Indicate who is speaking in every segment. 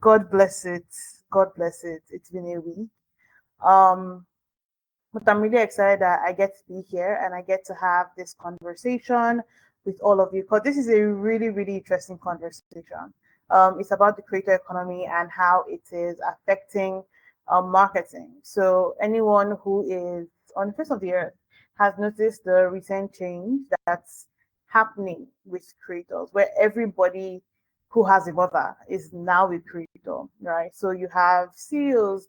Speaker 1: God bless it. God bless it. It's been a week. Um, but I'm really excited that I get to be here and I get to have this conversation with all of you because this is a really, really interesting conversation. It's about the creator economy and how it is affecting marketing. So anyone who is on the face of the earth has noticed the recent change that's happening with creators, where everybody who has a mother is now a creator, right? So you have CEOs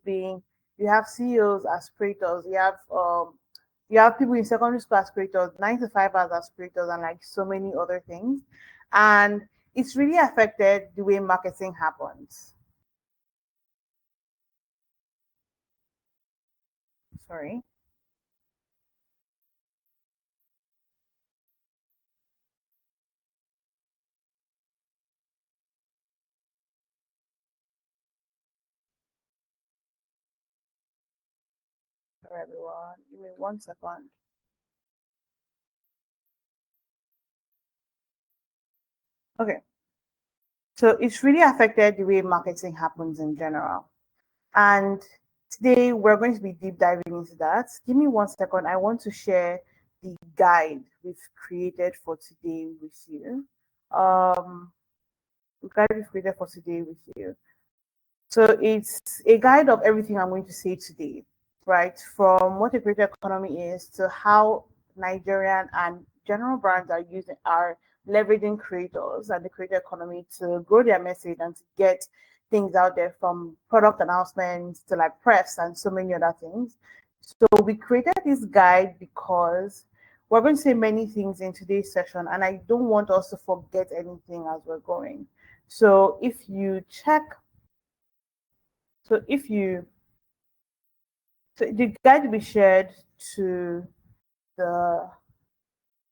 Speaker 1: as creators, you have people in secondary school as creators, 9 to 5 hours as creators, and like so many other things. And it's really affected the way marketing happens. Sorry. For everyone. Give me 1 second. Okay. So it's really affected the way marketing happens in general. And today we're going to be deep diving into that. Give me 1 second. I want to share the guide we've created for today with you. The guide we've created for today with you. So it's a guide of everything I'm going to say today, right? From what a creator economy is to how Nigerian and general brands are leveraging creators and the creator economy to grow their message and to get things out there from product announcements to like press and so many other things. So we created this guide because we're going to say many things in today's session, and I don't want us to forget anything as we're going. So if you check so if you so the guide will be shared to the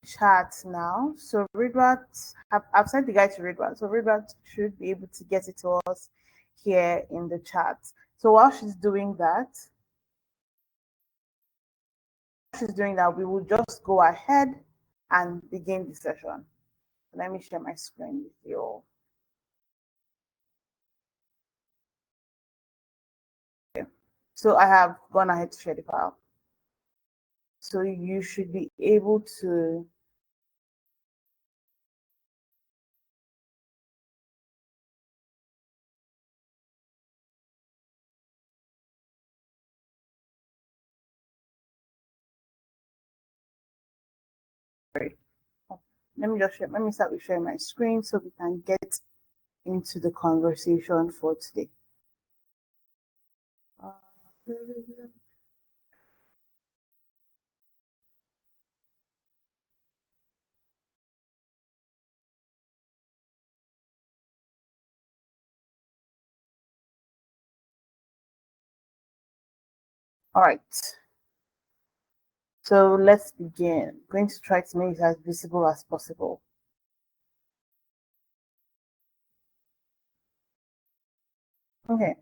Speaker 1: chat now. So Ridwat, I've sent the guide to Ridwat. So Ridwat should be able to get it to us here in the chat. So while she's doing that, we will just go ahead and begin the session. Let me share my screen with you all. Okay. So I have gone ahead to share the file. So you should be able to let me start with sharing my screen so we can get into the conversation for today. All right. So let's begin. I'm going to try to make it as visible as possible. Okay.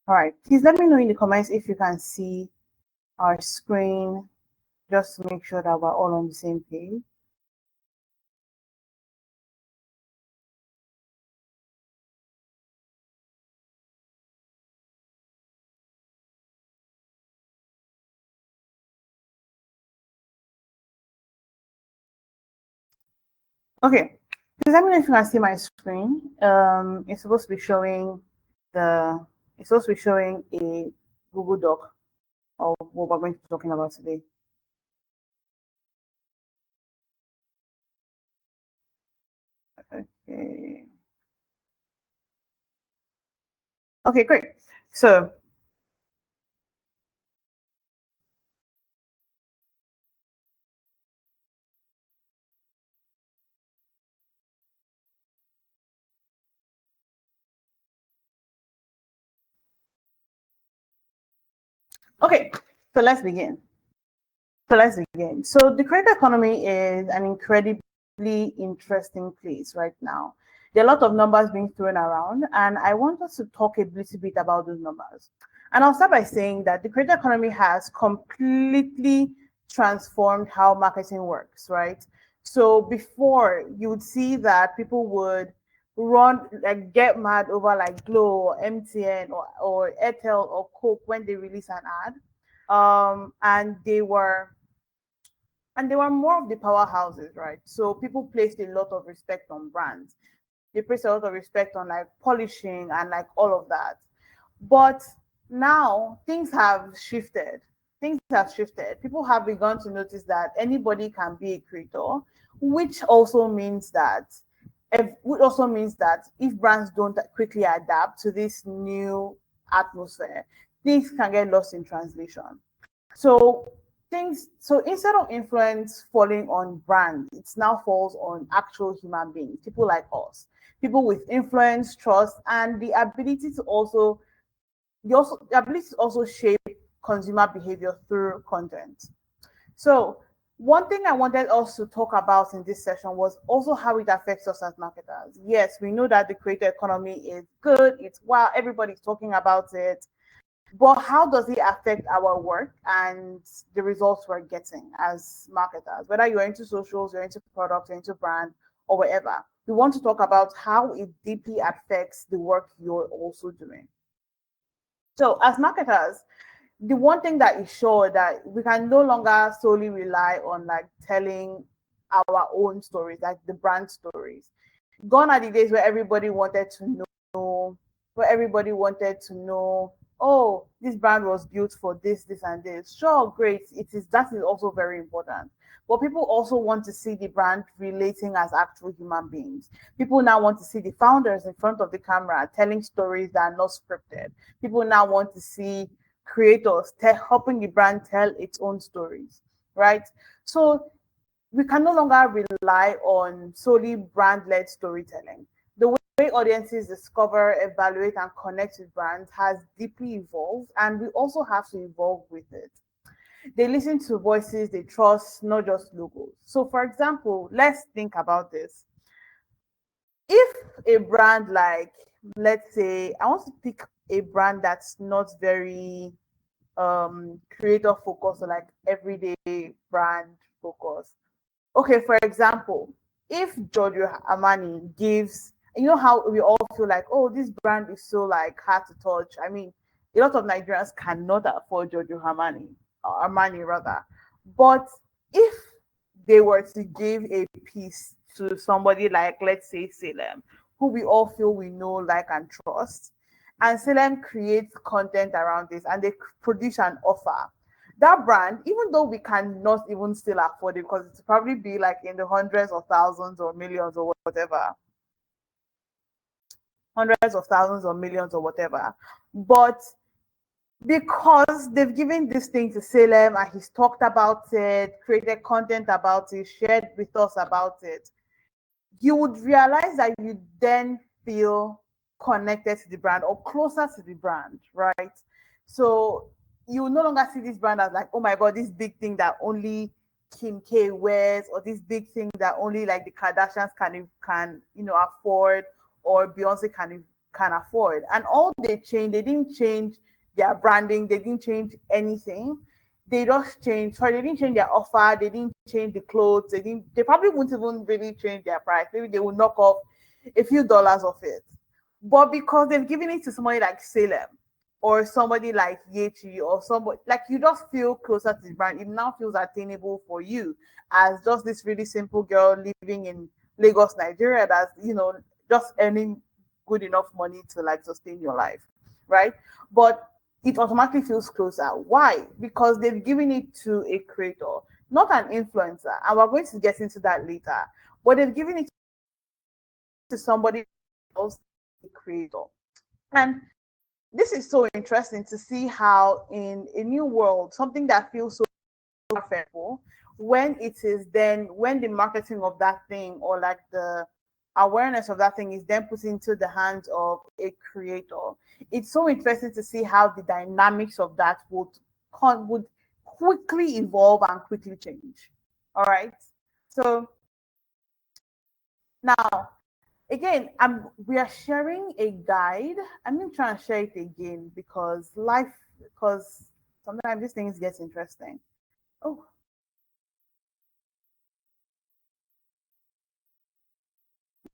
Speaker 1: All right. Please let me know in the comments if you can see our screen, just to make sure that we're all on the same page. Okay. Please let me know if you can see my screen. It's supposed to be showing the it's supposed to be showing a Google Doc of what we're going to be talking about today. Okay. Okay, great. So okay, so let's begin. So the creator economy is an incredibly interesting place right now. There are a lot of numbers being thrown around, and I want us to talk a little bit about those numbers. And I'll start by saying that the creator economy has completely transformed how marketing works, right? So before, you would see that people would run, like, get mad over like Glow or MTN or Airtel or Coke when they release an ad. And they were more of the powerhouses, right? So people placed a lot of respect on brands. They placed a lot of respect on like polishing and like all of that. But now things have shifted. Things have shifted. People have begun to notice that anybody can be a creator, which also means that if brands don't quickly adapt to this new atmosphere, things can get lost in translation. So so instead of influence falling on brands, it now falls on actual human beings, people like us, people with influence, trust, and the ability to also shape consumer behavior through content. So one thing I wanted us to talk about in this session was also how it affects us as marketers. Yes, we know that the creator economy is good, it's wow, everybody's talking about it, but how does it affect our work and the results we're getting as marketers? Whether you're into socials, you're into products, you're into brand, or whatever, we want to talk about how it deeply affects the work you're also doing. So, as marketers, the one thing that is sure that we can no longer solely rely on like telling our own stories, like the brand stories. Gone are the days where everybody wanted to know, oh, this brand was built for this, and this. Sure, great. That is also very important. But people also want to see the brand relating as actual human beings. People now want to see the founders in front of the camera telling stories that are not scripted. People now want to see creators helping the brand tell its own stories, right? So we can no longer rely on solely brand-led storytelling. The way audiences discover, evaluate, and connect with brands has deeply evolved, and we also have to evolve with it. They listen to voices they trust, not just logos. So, for example, let's think about this. If a brand like, let's say, I want to pick a brand that's not very creator focused or like everyday brand focused. Okay, for example, if Giorgio Armani gives, you know how we all feel like, oh, this brand is so like hard to touch. I mean, a lot of Nigerians cannot afford Giorgio Armani, or Armani rather. But if they were to give a piece to somebody like, let's say, Salem, who we all feel we know, like, and trust, and Salem creates content around this and they produce an offer, that brand, even though we cannot even still afford it because it's probably be like in the hundreds of thousands or millions or whatever, hundreds of thousands or millions or whatever, but because they've given this thing to Salem and he's talked about it, created content about it, shared with us about it, you would realize that you then feel connected to the brand or closer to the brand, right? So you no longer see this brand as like, oh my god, this big thing that only Kim K wears, or this big thing that only like the Kardashians can afford, or Beyonce can afford. And all they didn't change their branding, they didn't change anything. They just changed. Sorry, they didn't change their offer. They didn't change the clothes. They didn't. They probably wouldn't even really change their price. Maybe they would knock off a few dollars of it. But because they've given it to somebody like Salem or somebody like Yechi or somebody like, you just feel closer to the brand. It now feels attainable for you as just this really simple girl living in Lagos, Nigeria, that's just earning good enough money to like sustain your life, right? But it automatically feels closer. Why? Because they've given it to a creator, not an influencer. And we're going to get into that later. But they've given it to somebody else, a creator. And this is so interesting to see how in a new world, something that feels so perfect, when the marketing of that thing or like the awareness of that thing is then put into the hands of a creator, it's so interesting to see how the dynamics of that would quickly evolve and quickly change. All right. So now Again, we are sharing a guide. I'm going to try and share it again because sometimes these things get interesting. Oh,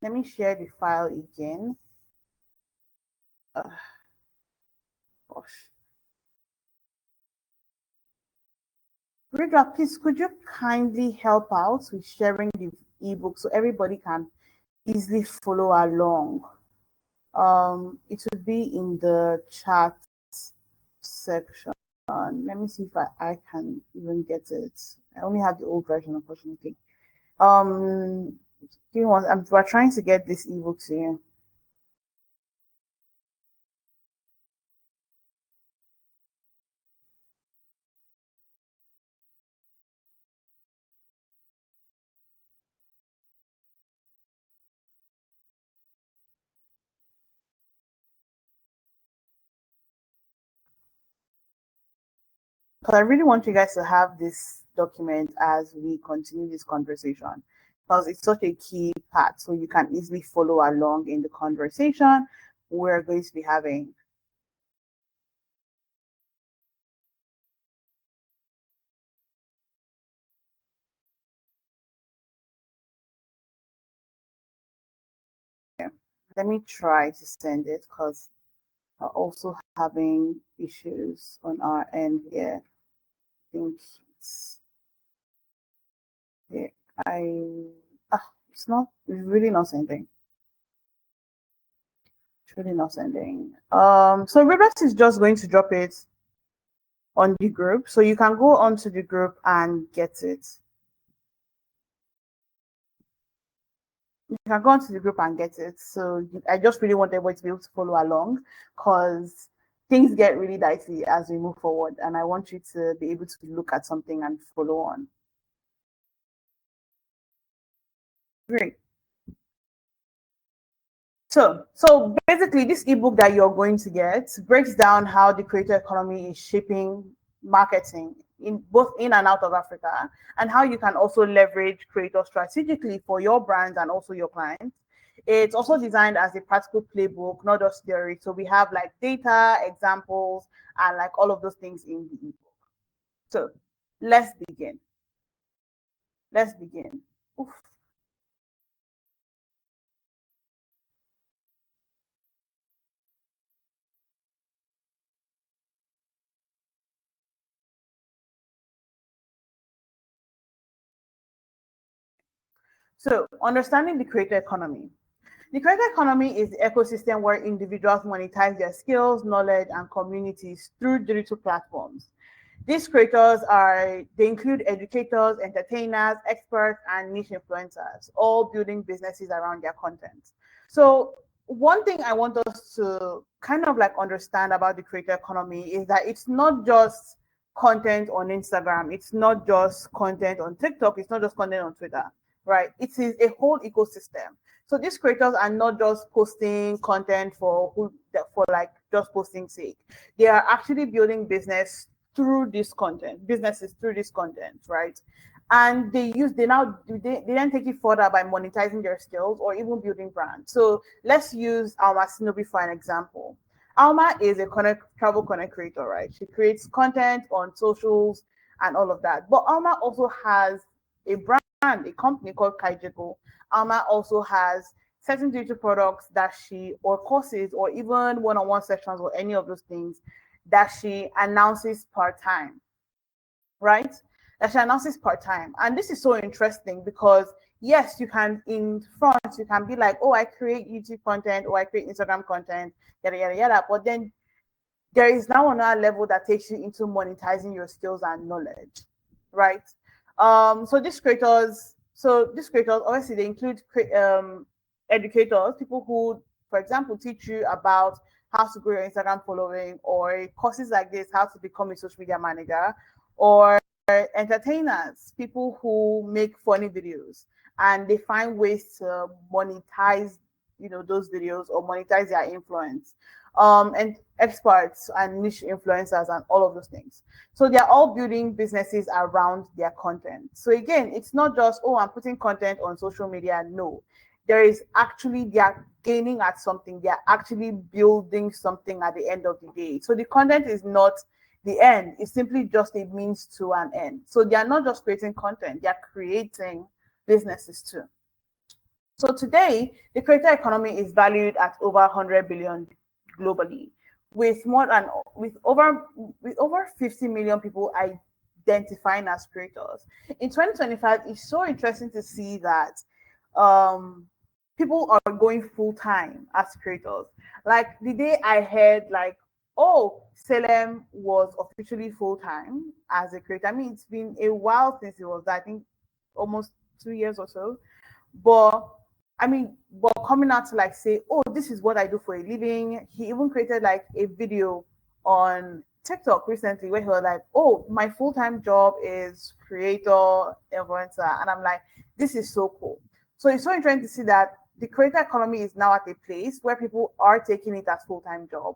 Speaker 1: let me share the file again. Gosh. Rita, please, could you kindly help out with sharing the ebook so everybody can easily follow along? It would be in the chat section. Let me see if I can even get it. I only have the old version, unfortunately. We're trying to get this ebook to you. Because I really want you guys to have this document as we continue this conversation, because it's such a key part, so you can easily follow along in the conversation we're going to be having. Let me try to send it because we're also having issues on our end here. I think it's yeah, it's really not sending. It's really not sending. So Rebecca is just going to drop it on the group. So you can go onto the group and get it. You can go onto the group and get it. So I just really want everybody to be able to follow along because things get really dicey as we move forward. And I want you to be able to look at something and follow on. Great. So basically, this ebook that you're going to get breaks down how the creator economy is shaping marketing in both in and out of Africa, and how you can also leverage creators strategically for your brand and also your clients. It's also designed as a practical playbook, not just theory. So we have like data, examples, and like all of those things in the ebook. So let's begin. Let's begin. Oof. So understanding the creator economy. The creator economy is the ecosystem where individuals monetize their skills, knowledge, and communities through digital platforms. These creators they include educators, entertainers, experts, and niche influencers, all building businesses around their content. So one thing I want us to kind of like understand about the creator economy is that it's not just content on Instagram, it's not just content on TikTok, it's not just content on Twitter, right? It is a whole ecosystem. So these creators are not just posting content for like just posting sake. They are actually building businesses through this content, right? And they then take it further by monetizing their skills or even building brands. So let's use Alma Sinobi for an example. Alma is a travel content creator, right? She creates content on socials and all of that. But Alma also has a brand, a company called Kaijiko. Alma also has certain digital products or courses, or even one-on-one sessions, or any of those things that she announces part time, right? That she announces part time. And this is so interesting because, yes, you can, in front, you can be like, oh, I create YouTube content or I create Instagram content, yada, yada, yada. But then there is now another level that takes you into monetizing your skills and knowledge, right? So these creators, obviously, they include educators, people who, for example, teach you about how to grow your Instagram following, or courses like this, how to become a social media manager, or entertainers, people who make funny videos and they find ways to monetize, those videos, or monetize their influence. And experts and niche influencers and all of those things. So they're all building businesses around their content. So again, it's not just, oh, I'm putting content on social media. No, there is actually, they are gaining at something, they are actually building something at the end of the day. So the content is not the end, it's simply just a means to an end. So they are not just creating content, they are creating businesses too. So today, the creator economy is valued at over 100 billion globally, with more than with over 50 million people identifying as creators. In 2025, it's so interesting to see that um, people are going full time as creators. Like the day I heard, like, oh, Salem was officially full time as a creator. I mean, it's been a while since it was, I think, almost 2 years or so. But I mean, but coming out to like say, oh, this is what I do for a living. He even created like a video on TikTok recently where he was like, oh, my full-time job is creator, influencer. And I'm like, this is so cool. So it's so interesting to see that the creator economy is now at a place where people are taking it as full-time job.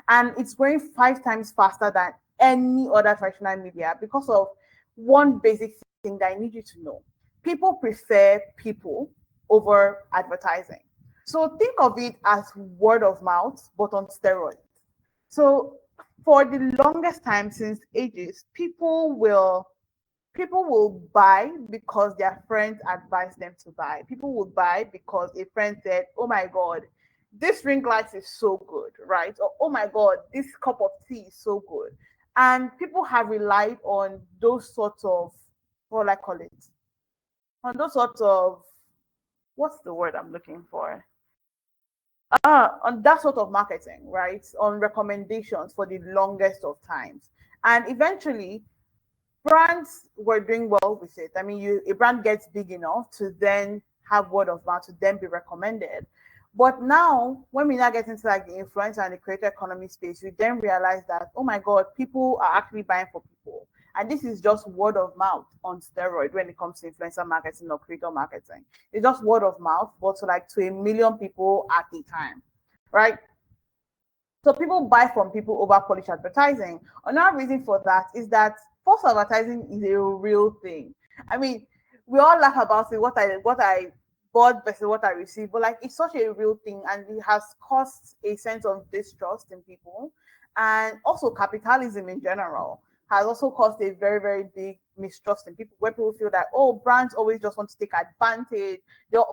Speaker 1: And it's growing 5 times faster than any other traditional media because of one basic thing that I need you to know. People prefer people over advertising. So think of it as word of mouth, but on steroids. So for the longest time since ages, people will buy because their friends advise them to buy. People will buy because a friend said, "Oh my god, this ring light is so good," right? Or "Oh my god, this cup of tea is so good." And people have relied on those sorts of, what do I call it? On those sorts of, what's the word I'm looking for? On that sort of marketing, right? On recommendations for the longest of times. And eventually, brands were doing well with it. I mean, a brand gets big enough to then have word of mouth to then be recommended. But now, when we now get into like the influencer and the creator economy space, we then realize that, oh my God, people are actually buying for people. And this is just word of mouth on steroid when it comes to influencer marketing or creator marketing. It's just word of mouth, but to a million people at a time, right? So people buy from people over polished advertising. Another reason for that is that false advertising is a real thing. I mean, we all laugh about it, what I bought versus what I received, but like it's such a real thing and it has caused a sense of distrust in people. And also capitalism in general has also caused a very, very big mistrust in people where people feel that, oh, brands always just want to take advantage.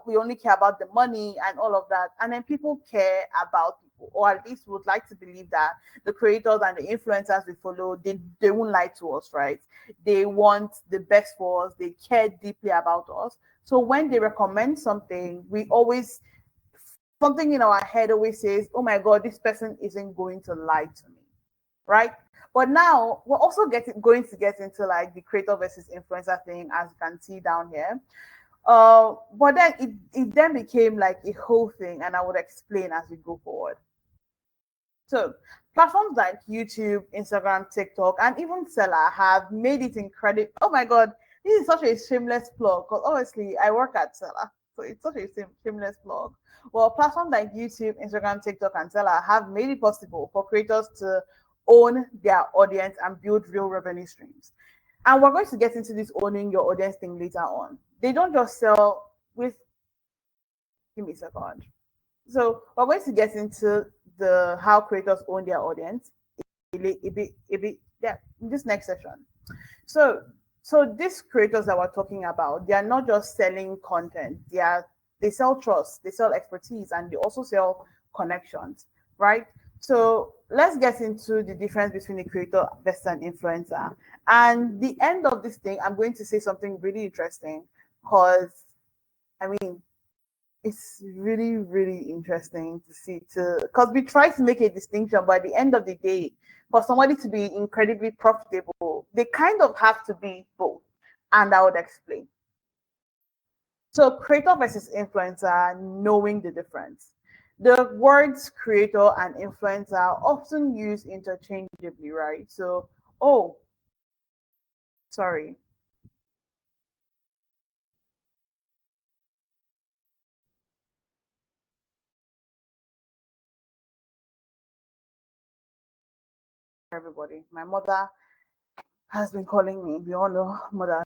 Speaker 1: We only care about the money and all of that. And then people care about people, or at least would like to believe that the creators and the influencers we follow, they won't lie to us, right? They want the best for us, they care deeply about us. So when they recommend something, we always, something in our head always says, oh my God, this person isn't going to lie to me, right? But now we're also going to get into like the creator versus influencer thing, as you can see down here. But then it then became like a whole thing, and I would explain as we go forward. So platforms like YouTube, Instagram, TikTok, and even Seller have made it incredible. Oh my God, this is such a shameless plug because obviously I work at Seller, so it's such a shameless plug. Well, platforms like YouTube, Instagram, TikTok, and Seller have made it possible for creators to own their audience and build real revenue streams. And we're going to get into this owning your audience thing later on. They don't just sell with, give me a second. So we're going to get into the how creators own their audience yeah, in this next session. So so these creators that we're talking about, they are not just selling content. They sell trust, they sell expertise, and they also sell connections, right? So let's get into the difference between the creator versus an influencer. And the end of this thing, I'm going to say something really interesting because I mean it's really, really interesting to see to because we try to make a distinction, but at the end of the day, for somebody to be incredibly profitable, they kind of have to be both. And I would explain. So creator versus influencer, knowing the difference. The words creator and influencer are often used interchangeably, right? So, oh, sorry, everybody. My mother has been calling me. We all know mother.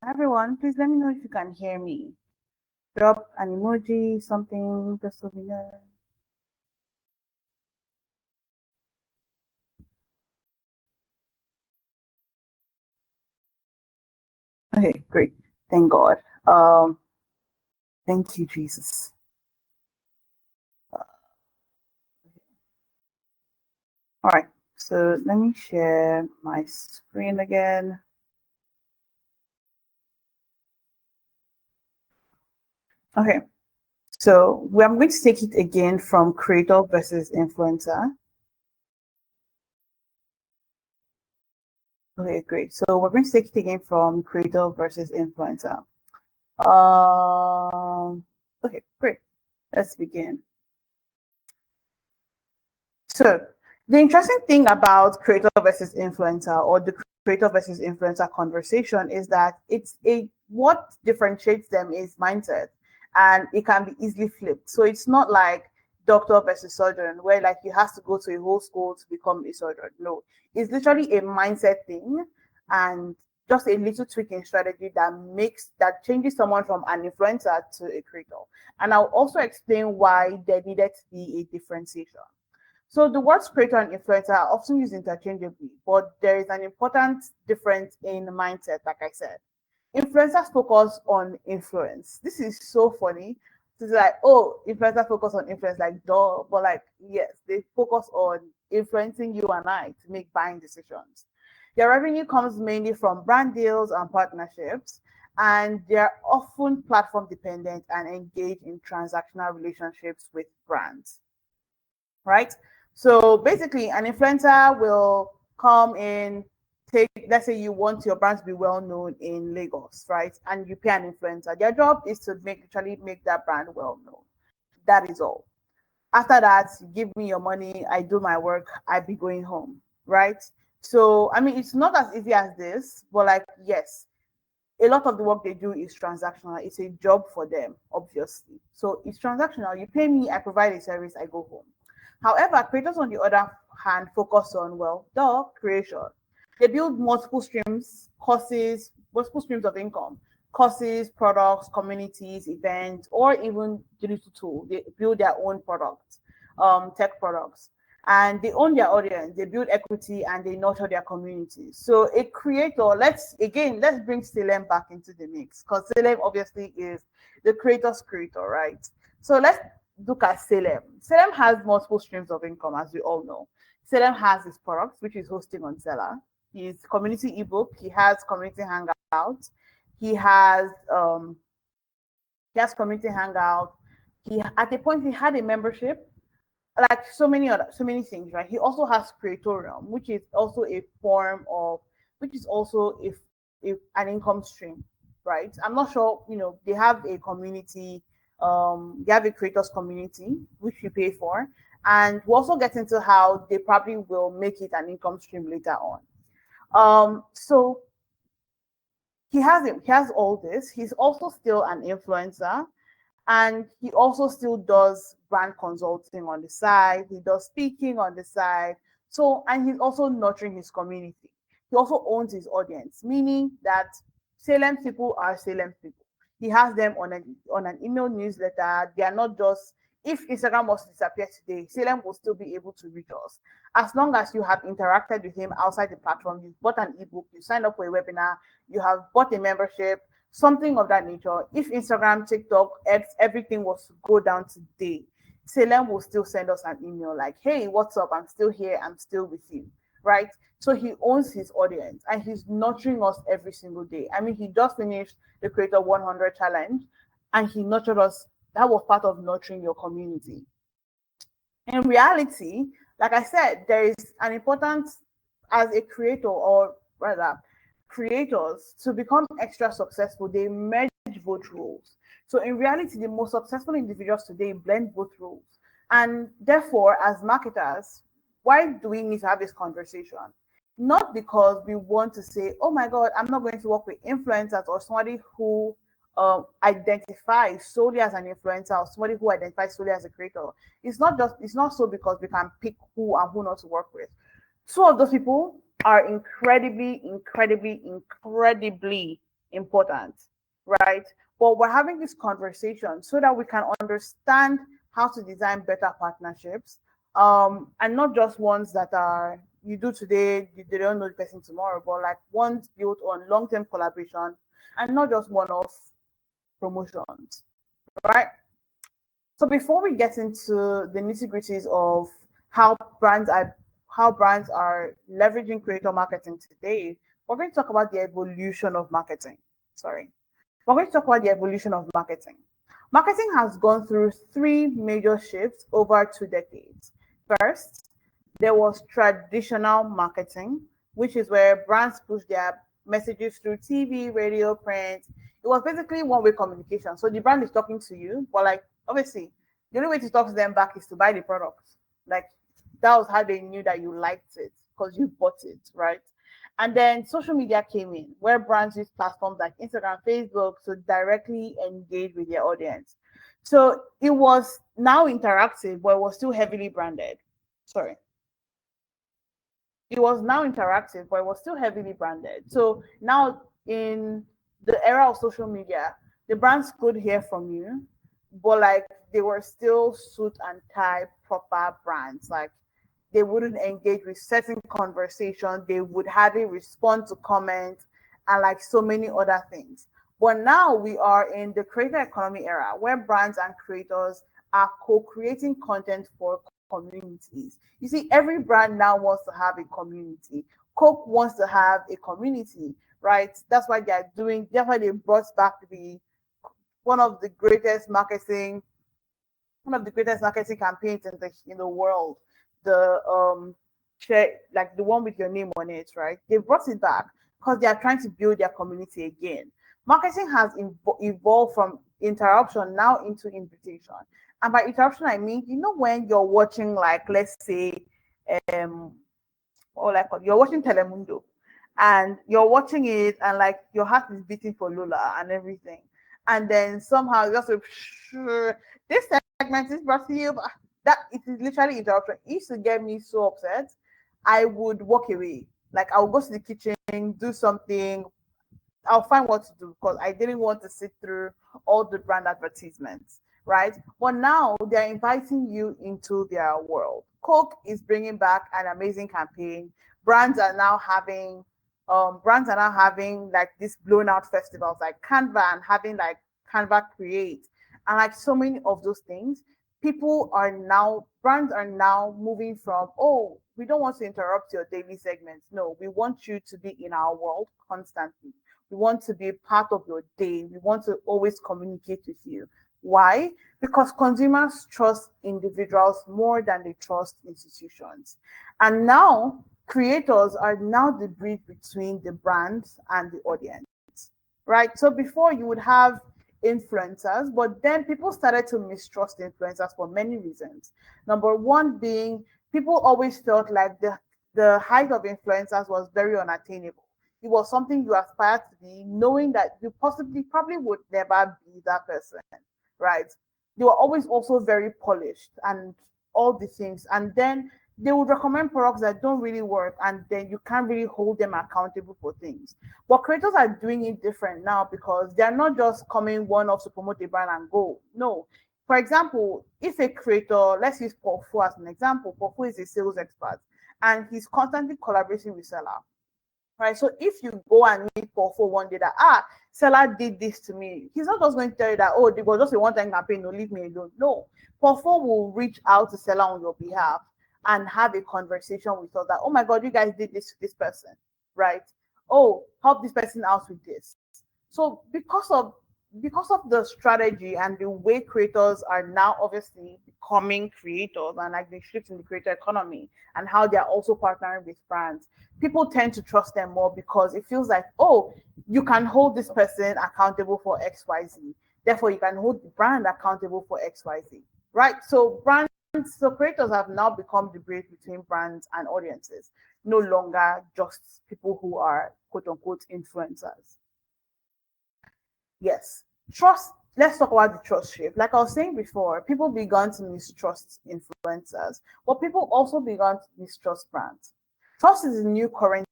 Speaker 1: Everyone, please let me know if you can hear me. Drop an emoji, something, just so we know. Okay, great. Thank God. Thank you, Jesus. All right. So let me share my screen again. Okay. So I'm going to take it again from creator versus influencer. Okay, great. So we're going to take it again from creator versus influencer. Okay, great. Let's begin. So the interesting thing about creator versus influencer or the creator versus influencer conversation is that it's a what differentiates them is mindset and it can be easily flipped. So it's not like doctor versus surgeon where like you have to go to a whole school to become a surgeon. No, it's literally a mindset thing and just a little tweaking strategy that changes someone from an influencer to a creator. And I'll also explain why there needed to be a differentiation. So the words creator and influencer are often used interchangeably, but there is an important difference in mindset, like I said. Influencers focus on influence. This is so funny. It's like, oh, influencers focus on influence, like duh, but like yes, they focus on influencing you and I to make buying decisions. Their revenue comes mainly from brand deals and partnerships, and they're often platform dependent and engage in transactional relationships with brands, right? So basically, an influencer will come in, take, let's say you want your brand to be well known in Lagos, right? And you pay an influencer. Their job is to make that brand well known. That is all. After that, you give me your money, I do my work, I be going home, right? So I mean, it's not as easy as this, but like yes, a lot of the work they do is transactional. It's a job for them, obviously. So it's transactional. You pay me, I provide a service, I go home. However, creators, on the other hand, focus on, well, the creation. They build multiple streams of income, courses, products, communities, events, or even digital tool. They build their own products, tech products, and they own their audience. They build equity and they nurture their community. So a creator, let's bring Salem back into the mix because Salem obviously is the creator's creator, right? So let's look at Salem. Salem has multiple streams of income, as we all know. Salem has his products, which is hosting on Seller. His community ebook. He has community hangout. He has um he has community hangout. He at a point he had a membership, like so many things, right? He also has creatorium, which is also a form of which is also if an income stream, right? I'm not sure, they have a community, they have a creators community which you pay for, and we'll also get into how they probably will make it an income stream later on. So he has all this. He's also still an influencer, and he also still does brand consulting on the side. He does speaking on the side. So, and he's also nurturing his community. He also owns his audience, meaning that Salem people are Salem people. He has them on an email newsletter. They are not just, if Instagram was to disappear today, Salem will still be able to reach us. As long as you have interacted with him outside the platform, you bought an ebook, you signed up for a webinar, you have bought a membership, something of that nature. If Instagram, TikTok, everything was to go down today, Salem will still send us an email like, hey, what's up? I'm still here. I'm still with you. Right? So he owns his audience and he's nurturing us every single day. I mean, he just finished the Creator 100 challenge and he nurtured us. That was part of nurturing your community. In reality, like I said, there is an importance as a creator, or rather, creators to become extra successful, they merge both roles. So in reality, the most successful individuals today blend both roles. And therefore, as marketers, why do we need to have this conversation? Not because we want to say, oh my God, I'm not going to work with influencers or somebody who identifies solely as an influencer or somebody who identifies solely as a creator. It's not so because we can pick who and who not to work with. Two of those people are incredibly, incredibly, incredibly important, right? But we're having this conversation so that we can understand how to design better partnerships, and not just ones that are you do today, they don't know the person tomorrow, but like ones built on long-term collaboration and not just one-off promotions, right? So before we get into the nitty-gritties of how brands are how brands are leveraging creator marketing today, we're going to talk about the evolution of marketing. Sorry. We're going to talk about the evolution of marketing. Marketing has gone through three major shifts over 2 decades. First, there was traditional marketing, which is where brands push their messages through TV, radio, print. It was basically one-way communication. So the brand is talking to you, but like obviously, the only way to talk to them back is to buy the product. Like that was how they knew that you liked it because you bought it, right? And then social media came in, where brands use platforms like Instagram, Facebook to directly engage with their audience. So it was now interactive, but it was still heavily branded. Sorry. It was now interactive, but it was still heavily branded. So now in the era of social media, the brands could hear from you, but like they were still suit and tie proper brands. Like they wouldn't engage with certain conversations, they would hardly respond to comments and like so many other things. But now we are in the creator economy era where brands and creators are co-creating content for communities. You see, every brand now wants to have a community. Coke wants to have a community, right? That's why they brought back the one of the greatest marketing one of the greatest marketing campaigns in the world. The share like the one with your name on it, right? They brought it back because they are trying to build their community again. Marketing has evolved from interruption now into invitation. And by interruption, I mean, when you're watching, like, let's say, um, or like you're watching Telemundo and you're watching it and like your heart is beating for Lola and everything. And then somehow just this segment is brought to you. That it is literally interruption. It used to get me so upset. I would walk away. Like I would go to the kitchen, do something, I'll find what to do because I didn't want to sit through all the brand advertisements, right? But now they're inviting you into their world. Coke is bringing back an amazing campaign. Brands are now having, like this blown out festivals like Canva and having like Canva Create and like so many of those things. Brands are now moving from, oh, we don't want to interrupt your daily segments. No, we want you to be in our world constantly. We want to be part of your day. We want to always communicate with you. Why? Because consumers trust individuals more than they trust institutions. And now creators are now the bridge between the brands and the audience, right? So before you would have influencers, but then people started to mistrust influencers for many reasons. Number one being people always felt like the height of influencers was very unattainable. It was something you aspired to be, knowing that you possibly probably would never be that person, right? They were always also very polished and all the things. And then they would recommend products that don't really work, and then you can't really hold them accountable for things. But creators are doing it different now because they're not just coming one off to promote a brand and go. No. For example, if a creator, let's use Pofu as an example, Pofu is a sales expert and he's constantly collaborating with seller, right? So if you go and meet Paul for one day that seller did this to me, he's not just going to tell you that, oh, it was just a one-time campaign, no, leave me alone. No, Paul will reach out to seller on your behalf and have a conversation with us that, oh my god, you guys did this to this person, right? Oh, help this person out with this. So because of the strategy and the way creators are now obviously becoming creators and like the shift in the creator economy and how they're also partnering with brands, people tend to trust them more because it feels like, oh, you can hold this person accountable for XYZ. Therefore, you can hold the brand accountable for XYZ, right? So creators have now become the bridge between brands and audiences, no longer just people who are quote unquote influencers. Yes. Trust. Let's talk about the trust shift. Like I was saying before, people began to mistrust influencers, but people also began to mistrust brands. Trust is a new currency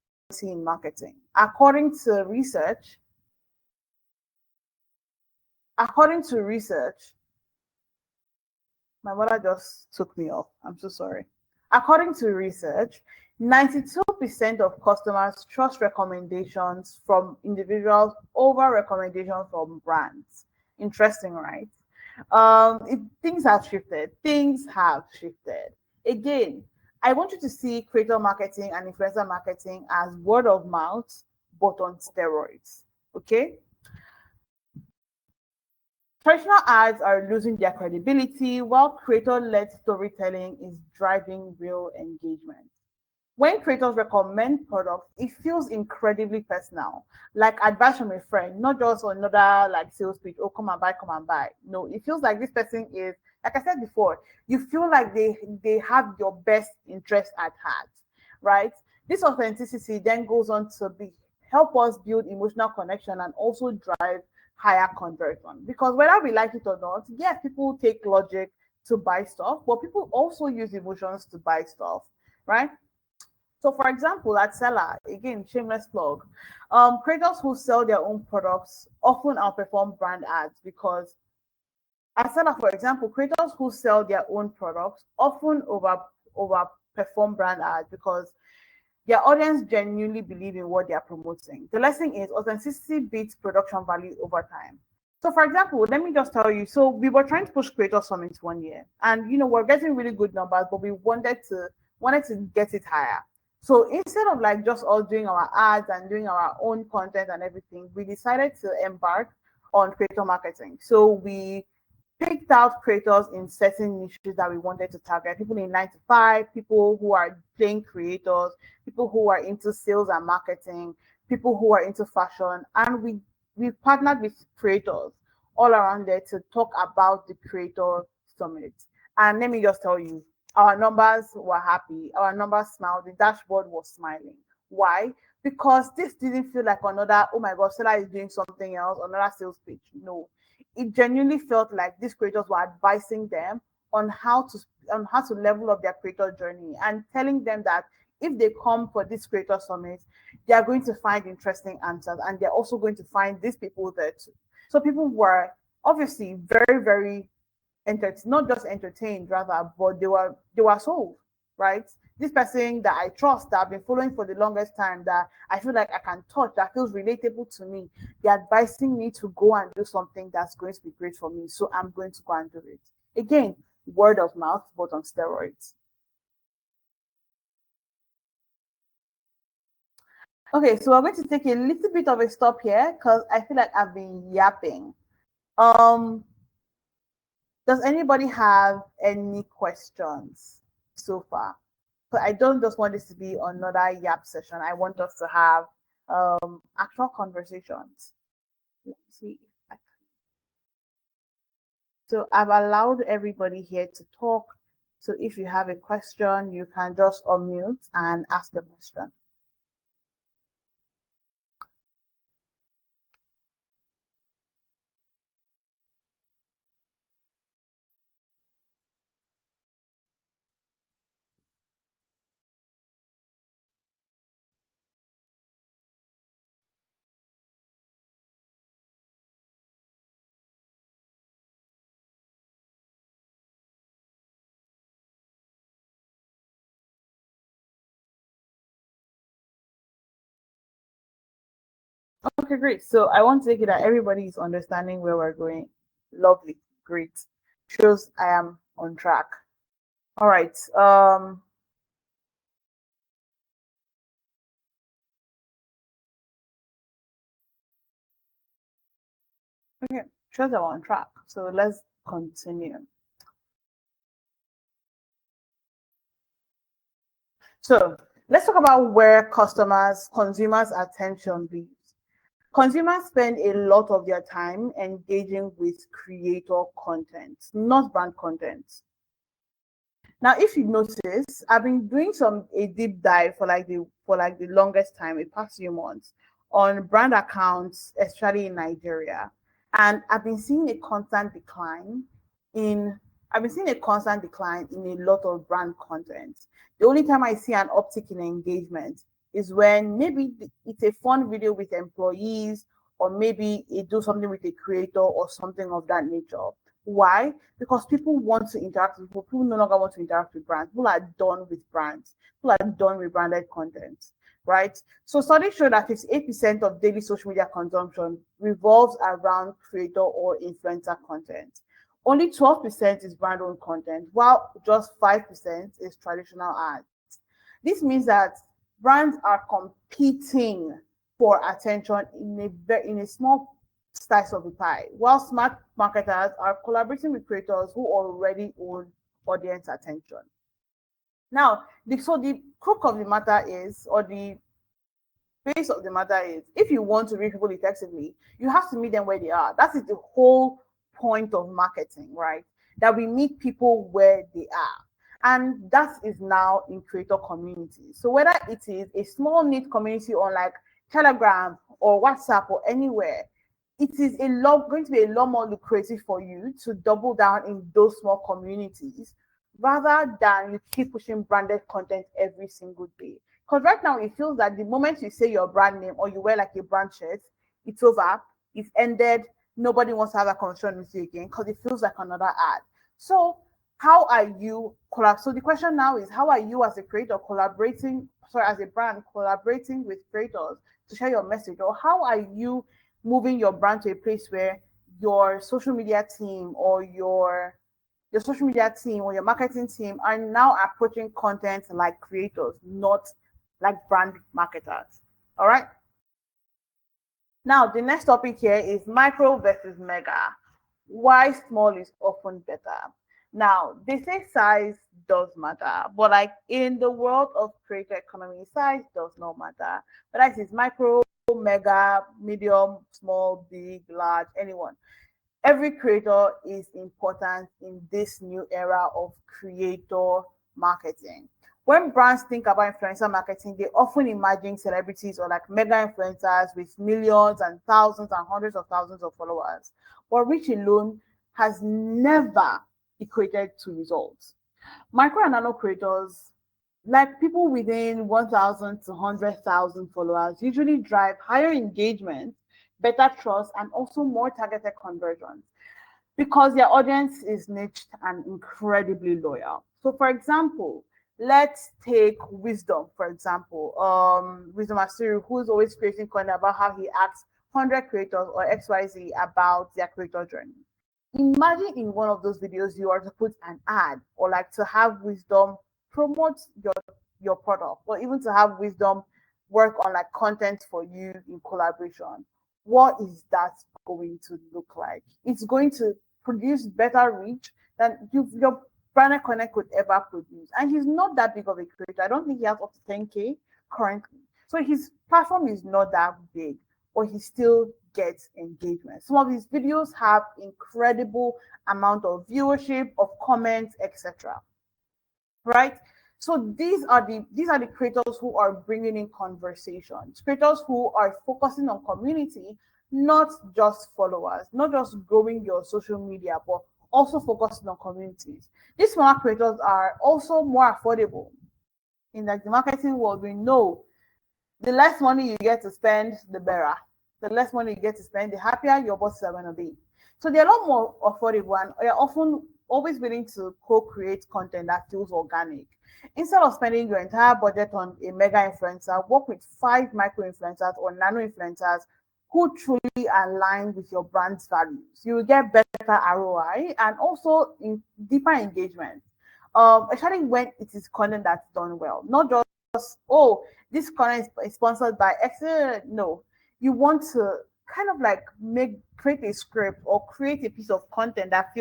Speaker 1: in marketing. According to research, According to research, my mother just took me off. I'm so sorry. According to research, 92% of customers trust recommendations from individuals over recommendations from brands. Interesting, right? Things have shifted. Things have shifted. Again, I want you to see creator marketing and influencer marketing as word of mouth, but on steroids. Okay? Traditional ads are losing their credibility while creator led storytelling is driving real engagement. When creators recommend products, it feels incredibly personal, like advice from a friend, not just another like sales pitch. Oh, come and buy, come and buy. No, it feels like this person is, like I said before, you feel like they have your best interest at heart, right? This authenticity then goes on to be help us build emotional connection and also drive higher conversion. Because whether we like it or not, yes, people take logic to buy stuff, but people also use emotions to buy stuff, right? So, for example, at Seller, again, shameless plug, creators who sell their own products often outperform brand ads because at Seller, for example, creators who sell their own products often overperform brand ads because their audience genuinely believe in what they are promoting. The lesson is authenticity beats production value over time. So, for example, let me just tell you. So, we were trying to push Creator Summit 1 year, and we're getting really good numbers, but we wanted to get it higher. So, instead of like just us doing our ads and doing our own content and everything, we decided to embark on creator marketing. So, we picked out creators in certain niches that we wanted to target, people in 9 to 5, people who are playing creators, people who are into sales and marketing, people who are into fashion, and we partnered with creators all around there to talk about the creator summit. And let me just tell you, our numbers were happy, our numbers smiled, the dashboard was smiling. Why? Because this didn't feel like another, oh my god, Seller is doing something else, another sales pitch. No, it genuinely felt like these creators were advising them on how to level up their creator journey and telling them that if they come for this creator summit, they are going to find interesting answers and they're also going to find these people there too. So people were obviously very, very not just entertained rather, but they were sold, right? This person that I trust, that I've been following for the longest time, that I feel like I can touch, that feels relatable to me, they're advising me to go and do something that's going to be great for me. So I'm going to go and do it. Again, word of mouth, but on steroids. Okay, so we're going to take a little bit of a stop here because I feel like I've been yapping. Um, does anybody have any questions so far? But I don't just want this to be another yap session. I want us to have actual conversations. Let's see. So I've allowed everybody here to talk. So if you have a question, you can just unmute and ask the question. Okay, great. So I want to take it that everybody is understanding where we're going. Lovely, great. Shows I am on track. All right. Okay, shows I'm on track. So let's continue. So let's talk about where consumers' attention lives. Consumers spend a lot of their time engaging with creator content, not brand content. Now, if you notice, I've been doing a deep dive for like the longest time, the past few months, on brand accounts, especially in Nigeria, and in I've been seeing a constant decline in a lot of brand content. The only time I see an uptick in engagement is when maybe it's a fun video with employees or maybe it do something with a creator or something of that nature. Why? Because people want to interact with people. People no longer want to interact with brands. People are done with brands. People are done with branded content, right? So studies show that 58% of daily social media consumption revolves around creator or influencer content. Only 12% is brand owned content, while just 5% is traditional ads. This means that brands are competing for attention in a small slice of the pie, while smart marketers are collaborating with creators who already own audience attention. Now, the crook of the matter is, or the base of the matter is, if you want to reach people effectively, you have to meet them where they are. That is the whole point of marketing, right? That we meet people where they are. And that is now in creator communities. So whether it is a small knit community on like Telegram or WhatsApp or anywhere, it is going to be a lot more lucrative for you to double down in those small communities rather than you keep pushing branded content every single day. Because right now it feels that the moment you say your brand name or you wear like a brand shirt, it's over, it's ended, nobody wants to have a conversation with you again because it feels like another ad. So how are you so the question now is, how are you as a creator as a brand collaborating with creators to share your message? Or how are you moving your brand to a place where your social media team or your social media team or your marketing team are now approaching content like creators, not like brand marketers? All right. Now, the next topic here is micro versus mega. Why small is often better. Now, they say size does matter, but like in the world of creator economy, size does not matter. Whether it is micro, mega, medium, small, big, large, anyone. Every creator is important in this new era of creator marketing. When brands think about influencer marketing, they often imagine celebrities or like mega influencers with millions and thousands and hundreds of thousands of followers. But reach alone has never equated to results. Micro and nano creators, like people within 1,000 to 100,000 followers, usually drive higher engagement, better trust, and also more targeted conversions because their audience is niched and incredibly loyal. So, for example, let's take Wisdom, for example. Wisdom Asiri, who's always creating content about how he asks 100 creators or XYZ about their creator journey. Imagine in one of those videos you are to put an ad or like to have Wisdom promote your product, or even to have Wisdom work on like content for you in collaboration. What is that going to look like? It's going to produce better reach than your brand connect could ever produce. And he's not that big of a creator. I don't think he has up to 10K currently. So his platform is not that big, but he still gets engagement. Some of his videos have incredible amount of viewership, of comments, etc. Right? So these are the creators who are bringing in conversations, creators who are focusing on community, not just followers, not just growing your social media, but also focusing on communities. These smaller creators are also more affordable. In like the marketing world, we know the less money you get to spend, the better. The less money you get to spend, the happier your bosses are going to be. So they're a lot more affordable and they're often always willing to co-create content that feels organic. Instead of spending your entire budget on a mega influencer, work with 5 micro influencers or nano influencers who truly align with your brand's values. You will get better ROI and also in deeper engagement. Especially when it is content that's done well, not just, oh, this content is sponsored by X. No, you want to kind of like create a script or create a piece of content that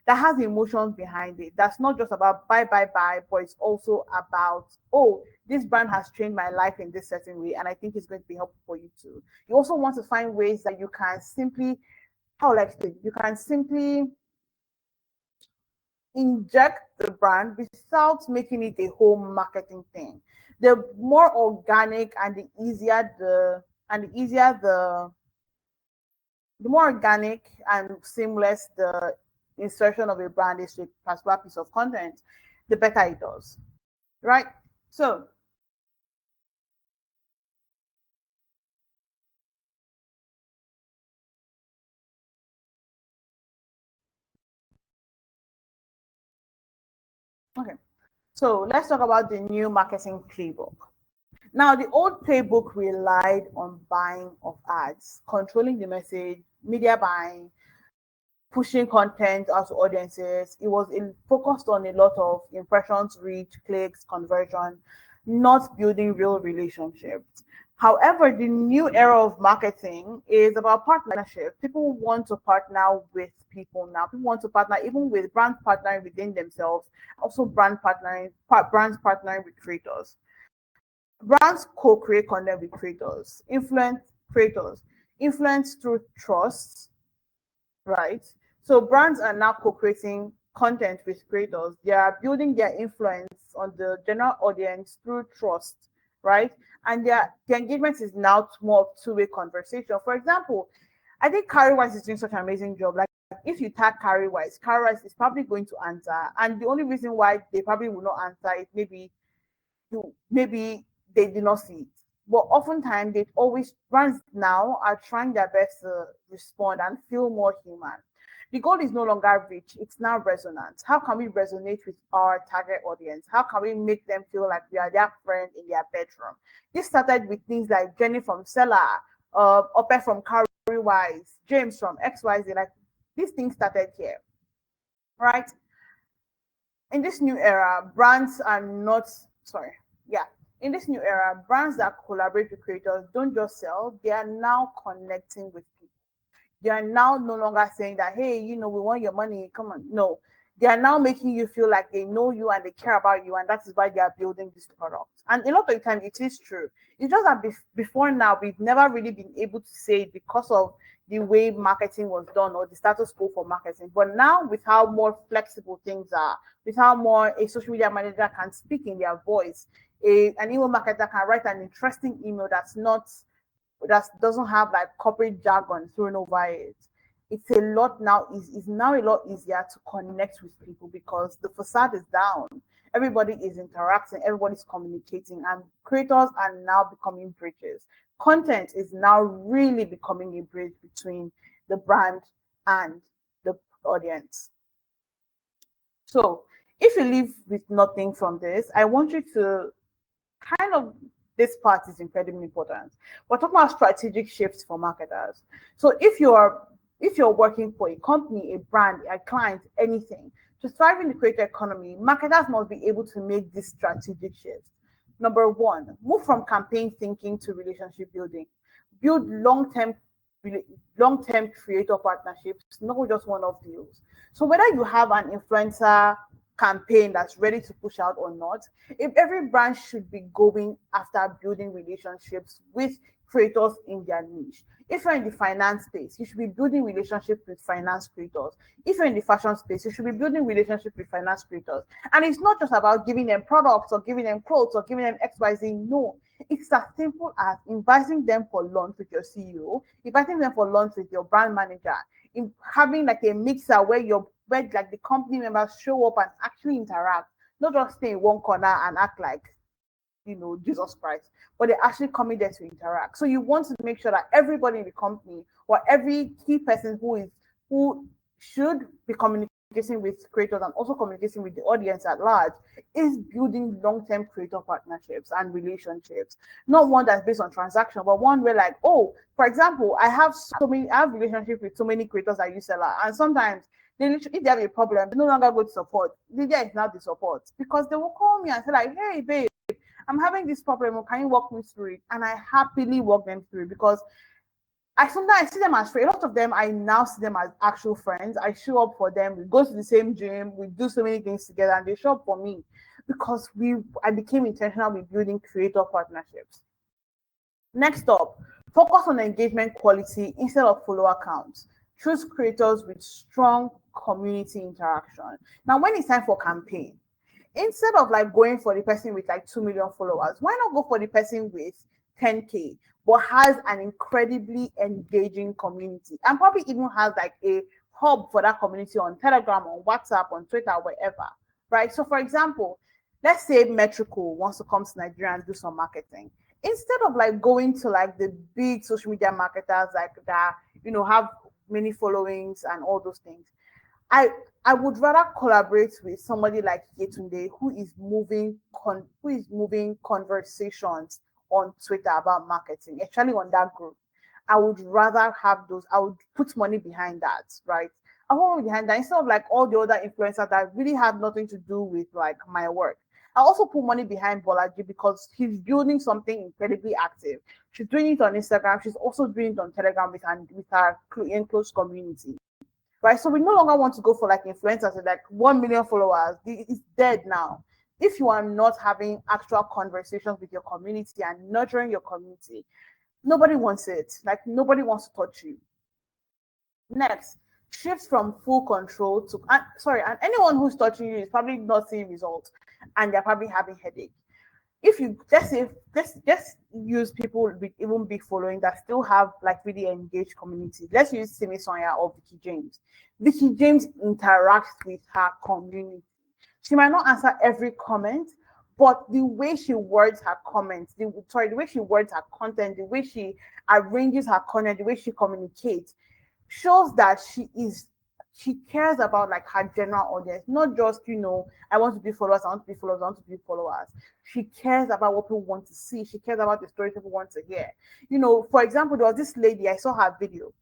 Speaker 1: has emotions behind it. That's not just about buy, but it's also about, oh, this brand has changed my life in this certain way, and I think it's going to be helpful for you too. You also want to find ways that you can simply, you can simply inject the brand without making it a whole marketing thing. The more organic and the more organic and seamless the insertion of a brand is to a particular piece of content, the better it does. Right? So Okay. So let's talk about the new marketing playbook. Now, the old playbook relied on buying of ads, controlling the message, media buying, pushing content out to audiences. It was focused on a lot of impressions, reach, clicks, conversion, not building real relationships. However, the new era of marketing is about partnership. People want to partner with people now. People want to partner even with brands partnering within themselves, also brands partnering with creators. Brands co-create content with creators, influence through trust, right? So brands are now co-creating content with creators. They are building their influence on the general audience through trust, right? And their engagement is now more of two-way conversation. For example, I think Carrie Wise is doing such an amazing job. Like if you tag Carrie Wise is probably going to answer. And the only reason why they probably will not answer is maybe they did not see it. But oftentimes they always brands now are trying their best to respond and feel more human. The goal is no longer reach, it's now resonance. How can we resonate with our target audience? How can we make them feel like we are their friend in their bedroom? This started with things like Jenny from Seller, Ope from Carrie Wise, James from XYZ. Like these things started here, right? In this new era, brands are not sorry, yeah. In this new era, brands that collaborate with creators don't just sell, they are now connecting with people. They are now no longer saying that, hey, we want your money, come on. No, they are now making you feel like they know you and they care about you, and that is why they are building this product. And a lot of the time, it is true. It's just that before now, we've never really been able to say it because of the way marketing was done or the status quo for marketing. But now, with how more flexible things are, with how more a social media manager can speak in their voice, an email marketer can write an interesting email that doesn't have like corporate jargon thrown over it. It's a lot now is now a lot easier to connect with people because the facade is down. Everybody is interacting, everybody's communicating, and creators are now becoming bridges. Content is now really becoming a bridge between the brand and the audience. So if you leave with nothing from this, I want you to kind of this part is incredibly important. We're talking about strategic shifts for marketers. So if you're working for a company, a brand, a client, anything, to thrive in the creator economy, marketers must be able to make these strategic shifts. Number one, move from campaign thinking to relationship building. Build long-term creator partnerships, not just one-off deals. So whether you have an influencer campaign that's ready to push out or not, if every brand should be going after building relationships with creators in their niche. If you're in the finance space, you should be building relationships with finance creators. If you're in the fashion space, you should be building relationships with finance creators. And it's not just about giving them products or giving them quotes or giving them XYZ. No, it's as simple as inviting them for lunch with your CEO, inviting them for lunch with your brand manager, in having like a mixer where like the company members show up and actually interact, not just stay in one corner and act like Jesus Christ, but they're actually coming there to interact. So you want to make sure that everybody in the company or every key person who should be communicating with creators and also communicating with the audience at large is building long-term creator partnerships and relationships. Not one that's based on transaction, but one where like, oh, for example, I have relationships with so many creators I use Seller, and sometimes if they have a problem, they no longer go to support. Lydia is now the support because they will call me and say like, hey babe, I'm having this problem. Can you walk me through it? And I happily walk them through it because I sometimes see them as friends. A lot of them, I now see them as actual friends. I show up for them. We go to the same gym. We do so many things together, and they show up for me because I became intentional with building creator partnerships. Next up, focus on engagement quality instead of follower counts. Choose creators with strong community interaction. Now, when it's time for campaign, instead of like going for the person with like 2 million followers, why not go for the person with 10K but has an incredibly engaging community and probably even has like a hub for that community on Telegram, on WhatsApp, on Twitter, wherever, right? So for example, let's say Metrico wants to come to Nigeria and do some marketing. Instead of like going to like the big social media marketers like that, have many followings and all those things, I I would rather collaborate with somebody like Yetunde who is moving conversations on Twitter about marketing, actually on that group. I would rather have those. I would put money behind that, right? I want money behind that instead of like all the other influencers that really have nothing to do with like my work. I also put money behind Bolaji because he's building something incredibly active. She's doing it on Instagram. She's also doing it on Telegram with her close community, right? So we no longer want to go for like influencers with like 1 million followers. It's dead now. If you are not having actual conversations with your community and nurturing your community, nobody wants it. Like nobody wants to touch you. Next, shift from full control to and anyone who's touching you is probably not seeing results and they're probably having headache. If you let's use people with even big following that still have like really engaged communities. Let's use Simi Sonia or Vicky James. Vicky James interacts with her community. She might not answer every comment, but the way she words her comments, the way she words her content, the way she arranges her content, the way she communicates, shows that she cares about like her general audience, not just, I want to be followers, I want to be followers, I want to be followers. She cares about what people want to see. She cares about the stories people want to hear. For example, there was this lady, I saw her video.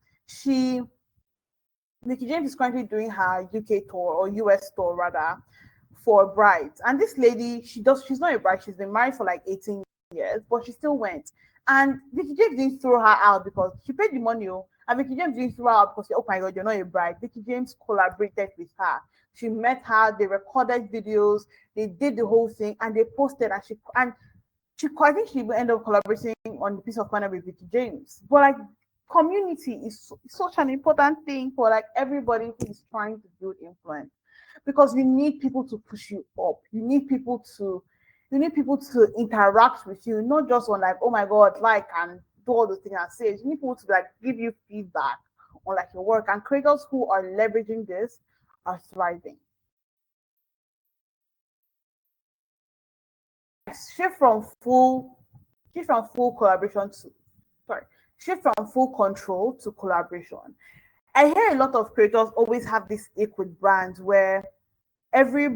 Speaker 1: Nikki James is currently doing her UK tour or US tour rather for brides. And this lady, she's not a bride, she's been married for like 18 years, but she still went. And Nikki James didn't throw her out because she paid the money. And Vicky James didn't throw her out because, oh my God, you're not a bride. Vicky James collaborated with her. She met her, they recorded videos, they did the whole thing, and they posted. I think she will end up collaborating on the piece of content with Vicky James. But like, community is such an important thing for like everybody who is trying to build influence, because you need people to push you up. You need people to interact with you, not just on like, oh my God, like, and do all the things I say. You need people to like give you feedback on like your work, and creators who are leveraging this are thriving. Shift from full collaboration to shift from full control to collaboration. I hear a lot of creators always have this ick with brands where every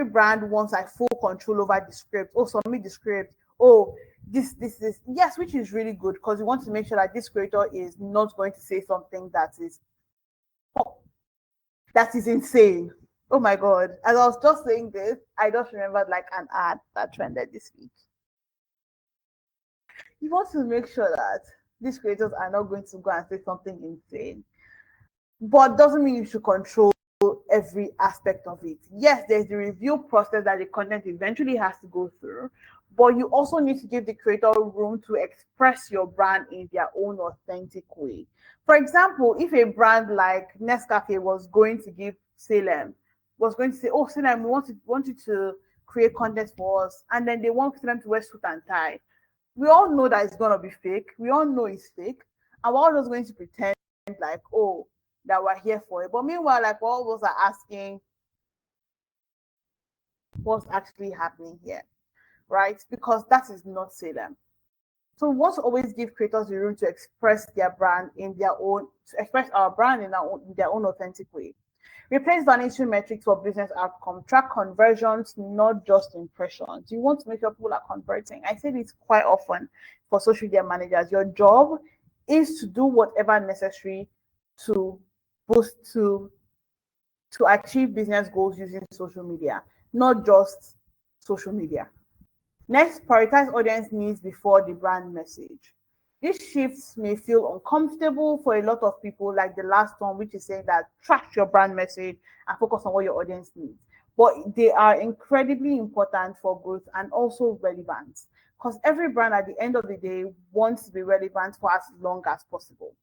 Speaker 1: brand wants like full control over the script. Oh, submit the script. Oh, this. Yes, which is really good because you want to make sure that this creator is not going to say something that is insane. Oh my God. As I was just saying this, I just remembered like an ad that trended this week. You want to make sure that these creators are not going to go and say something insane, but doesn't mean you should control every aspect of it. Yes, there's the review process that the content eventually has to go through, but you also need to give the creator room to express your brand in their own authentic way. For example, if a brand like Nescafe was going to give Salem, was going to say, oh, Salem, we want you to create content for us, and then they want Salem to wear suit and tie. We all know that it's gonna be fake. We all know it's fake, and we're all just going to pretend like, oh, that we're here for it. But meanwhile, like, all of us are asking what's actually happening here, right? Because that is not Salem. So we want to always give creators the room to express their brand in their own, to express our brand in their own authentic way. Replace vanity metrics for business outcome. Track conversions, not just impressions. You want to make sure people are converting. I say this quite often for social media managers. Your job is to do whatever necessary to boost to achieve business goals using social media, not just social media. Next, prioritize audience needs before the brand message. These shifts may feel uncomfortable for a lot of people, like the last one, which is saying that trash your brand message and focus on what your audience needs. But they are incredibly important for growth and also relevant, because every brand at the end of the day wants to be relevant for as long as possible.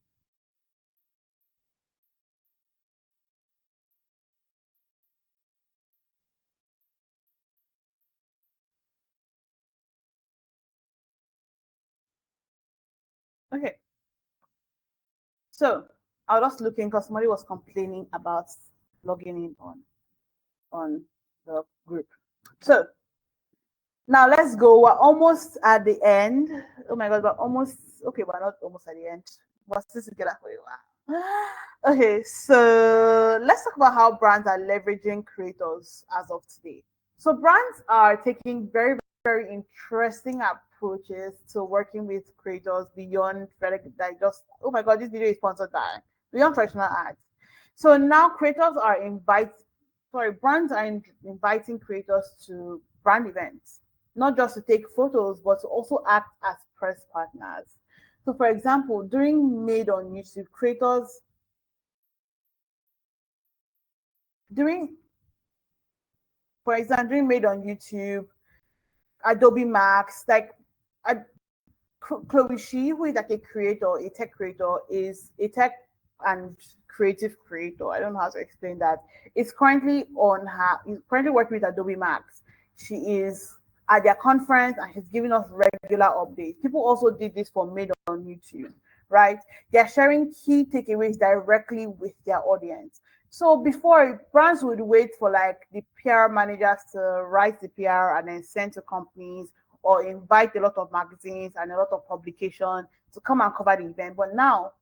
Speaker 1: Okay, so I was just looking because somebody was complaining about logging in on the group. So now let's go. We're almost at the end. Oh my God, we're almost okay. We're not almost at the end. We're still together for a while. Okay, so let's talk about how brands are leveraging creators as of today. So brands are taking very, very interesting approaches to working with creators beyond like just, oh my god, this video is sponsored by, beyond traditional ads. So now creators are brands are inviting creators to brand events, not just to take photos, but to also act as press partners. So for example, during Made on YouTube, creators during for example, during Made on YouTube, Adobe Max, like Chloe Shi, who is like a creator, a tech creator, is a tech and creative creator. I don't know how to explain that. Is currently working with Adobe Max. She is at their conference and she's giving us regular updates. People also did this for Made on YouTube, right? They're sharing key takeaways directly with their audience. So before, brands would wait for like the PR managers to write the PR and then send to companies or invite a lot of magazines and a lot of publications to come and cover the event. But now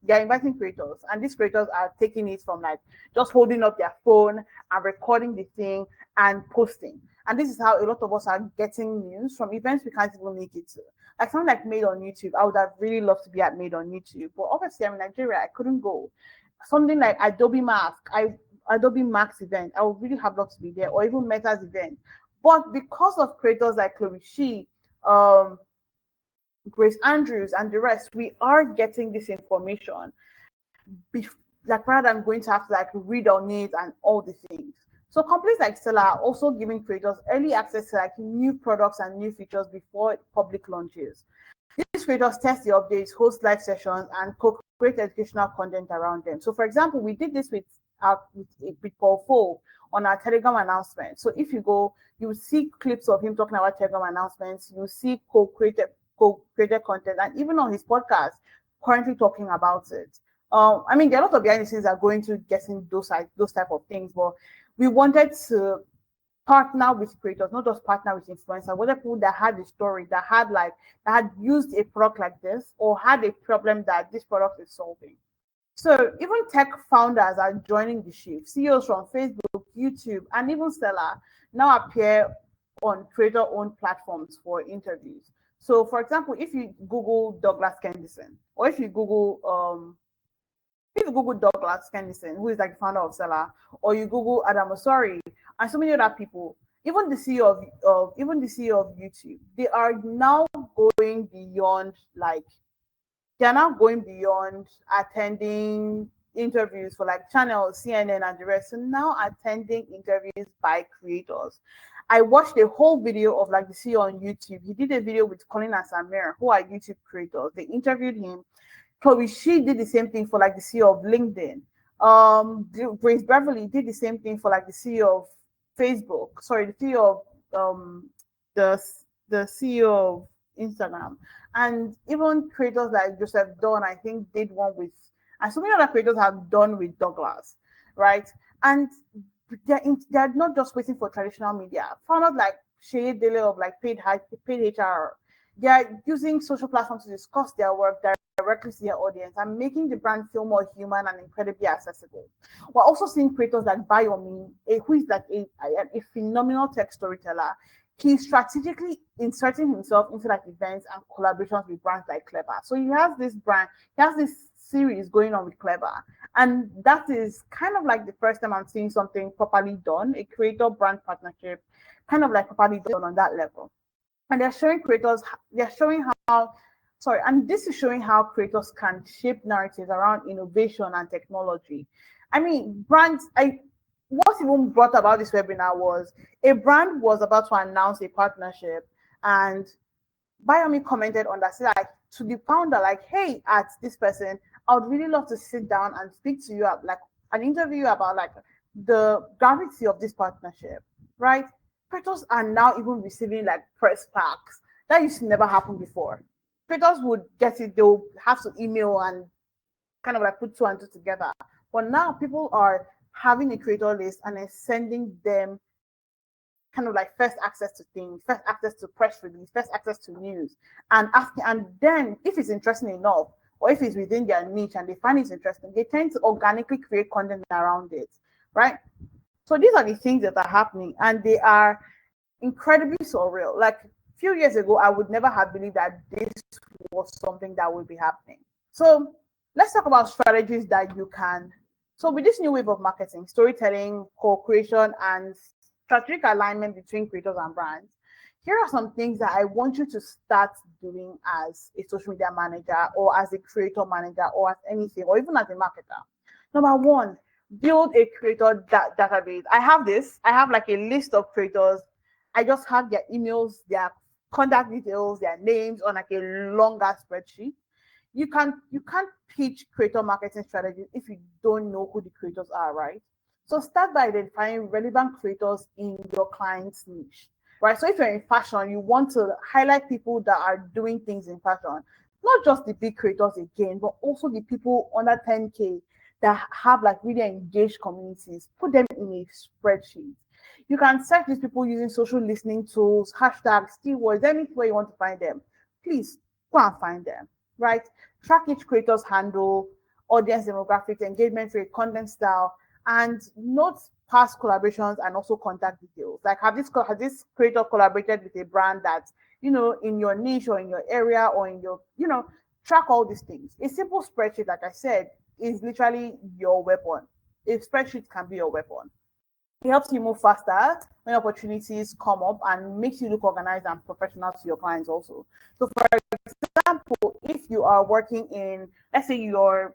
Speaker 1: they're inviting creators, and these creators are taking it from like just holding up their phone and recording the thing and posting. And this is how a lot of us are getting news from events we can't even make it to. Like something like Made on YouTube, I would have really loved to be at Made on YouTube, but obviously I'm in Nigeria, I couldn't go. Something like Adobe Max event, I would really have loved to be there, or even Meta's event. But because of creators like Chloe Shi, um, Grace Andrews, and the rest, we are getting this information like rather than going to have to like read on it and all the things. So companies like Stella are also giving creators early access to like new products and new features before public launches. These creators test the updates, host live sessions, and co-create educational content around them. So, for example, we did this with Paul Fo on our Telegram announcement. So, if you go, you will see clips of him talking about Telegram announcements. You will see co-created content, and even on his podcast, currently talking about it. I mean, there are a lot of behind the scenes that go into getting those type of things, but we wanted to partner with creators, not just partner with influencers, whether people that had a story, that had used a product like this or had a problem that this product is solving. So even tech founders are joining the shift. CEOs from Facebook, YouTube, and even Stella now appear on creator-owned platforms for interviews. So, for example, if you Google Douglas Kendison, or if you Google Douglas Kendison, who is like the founder of Seller, or you Google Adam Osori and so many other people, even the CEO of YouTube, they are now going beyond like they're now going beyond attending interviews for like channels, CNN, and the rest. So now attending interviews by creators. I watched a whole video of like the CEO on YouTube. He did a video with Colin and Samir, who are YouTube creators. They interviewed him. Chloe She did the same thing for like the CEO of LinkedIn. Grace Beverly did the same thing for like the CEO of Facebook. Sorry, the CEO of the the CEO of Instagram, and even creators like Joseph Don, I think, did one with, and so many other creators have done with Douglas, right? And they're not just waiting for traditional media. Founders like Shay Dele of like paid HR, they are using social platforms to discuss their work directly to their audience and making the brand feel more human and incredibly accessible. We're also seeing creators like Biomi, who is like a phenomenal tech storyteller. He's strategically inserting himself into like events and collaborations with brands like Clever. So he has this series going on with Clever. And that is kind of like the first time I'm seeing something properly done, a creator brand partnership, kind of like properly done on that level. And they're showing how sorry, and this is showing how creators can shape narratives around innovation and technology. I mean, what even brought about this webinar was a brand was about to announce a partnership, and Biomi commented on that, say like to the founder, like, hey, at this person, I would really love to sit down and speak to you, like an interview about like the gravity of this partnership, right? Creators are now even receiving like press packs. That used to never happen before. Creators would get it, they'll have to email and kind of like put two and two together. But now people are having a creator list and then sending them kind of like first access to things, first access to press release, first access to news, and then if it's interesting enough, or if it's within their niche and they find it interesting, they tend to organically create content around it, right? So these are the things that are happening, and they are incredibly surreal. Like a few years ago, I would never have believed that this was something that would be happening. So let's talk about strategies that you can. So with this new wave of marketing, storytelling, co-creation, and strategic alignment between creators and brands, here are some things that I want you to start doing as a social media manager or as a creator manager or as anything or even as a marketer. Number one, build a creator database. I have this. I have like a list of creators. I just have their emails, their contact details, their names on like a longer spreadsheet. You can't pitch creator marketing strategies if you don't know who the creators are, right? So start by identifying relevant creators in your client's niche, right? So if you're in fashion, you want to highlight people that are doing things in fashion, not just the big creators again, but also the people under 10K that have like really engaged communities. Put them in a spreadsheet. You can search these people using social listening tools, hashtags, keywords, anywhere you want to find them. Please go and find them, right? Track each creator's handle, audience demographics, engagement rate, content style, and note past collaborations and also contact details. Like has this creator collaborated with a brand that, in your niche or in your area or in your, track all these things. A simple spreadsheet, like I said, is literally your weapon. A spreadsheet can be your weapon. It helps you move faster when opportunities come up and makes you look organized and professional to your clients also. So for example, if you are working in, let's say you're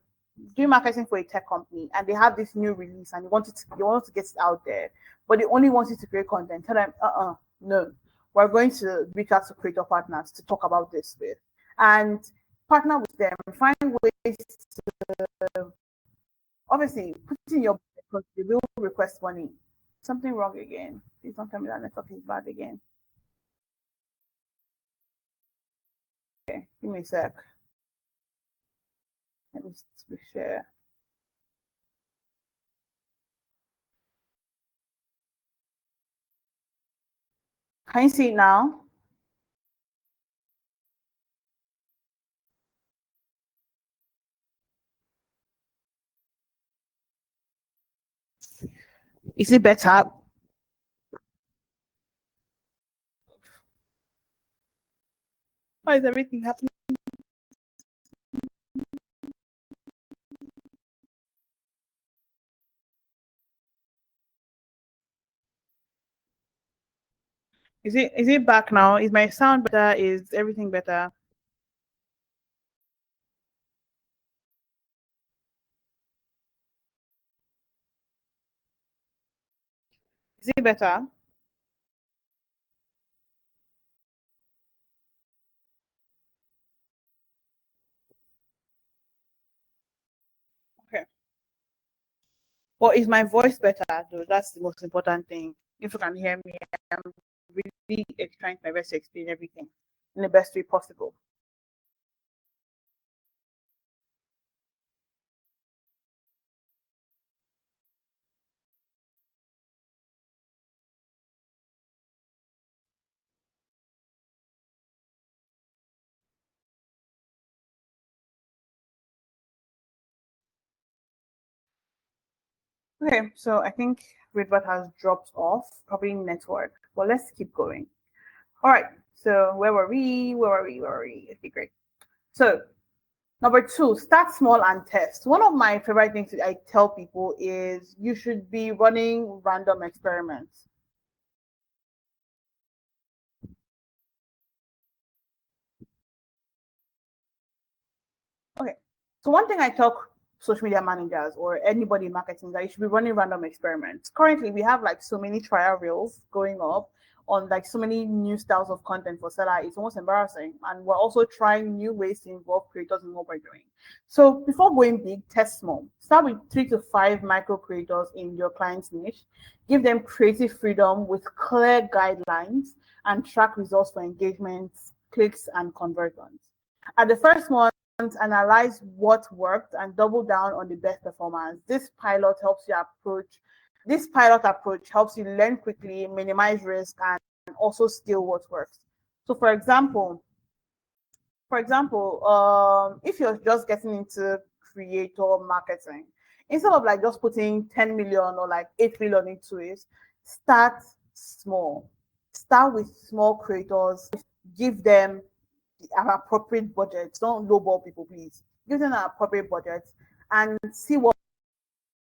Speaker 1: doing marketing for a tech company and they have this new release and you want to get it out there, but they only want you to create content, tell them, no, we're going to reach out to creator partners to talk about this with and partner with them, find ways to obviously put in your because they will request money. Something wrong again. Please don't tell me that network is bad again. Okay, give me a sec. Let me share. Can you see it now? Is it better? Why is everything happening? Is it back now? Is my sound better? Is everything better? Is it better? Okay. Well, is my voice better though? That's the most important thing. If you can hear me, I'm really trying my best to explain everything in the best way possible. Okay, so I think Redbot has dropped off, probably network. Well, let's keep going. All right, so where were we? Okay, great. So number two, start small and test. One of my favorite things that I tell people is you should be running random experiments. Okay. So one thing I tell social media managers or anybody in marketing that you should be running random experiments. Currently, we have like so many trial reels going up on like so many new styles of content for seller. It's almost embarrassing. And we're also trying new ways to involve creators in what we're doing. So before going big, test small. Start with 3 to 5 micro creators in your client's niche. Give them creative freedom with clear guidelines and track results for engagements, clicks, and conversions. At the first one, analyze what worked and double down on the best performance. This pilot approach helps you learn quickly, minimize risk, and also scale what works. So for example, For example, if you're just getting into creator marketing, instead of like just putting 10 million or like 8 million into it, start small. Start with small creators, give them an appropriate budget. Don't lowball people, please. Give them an appropriate budget and see what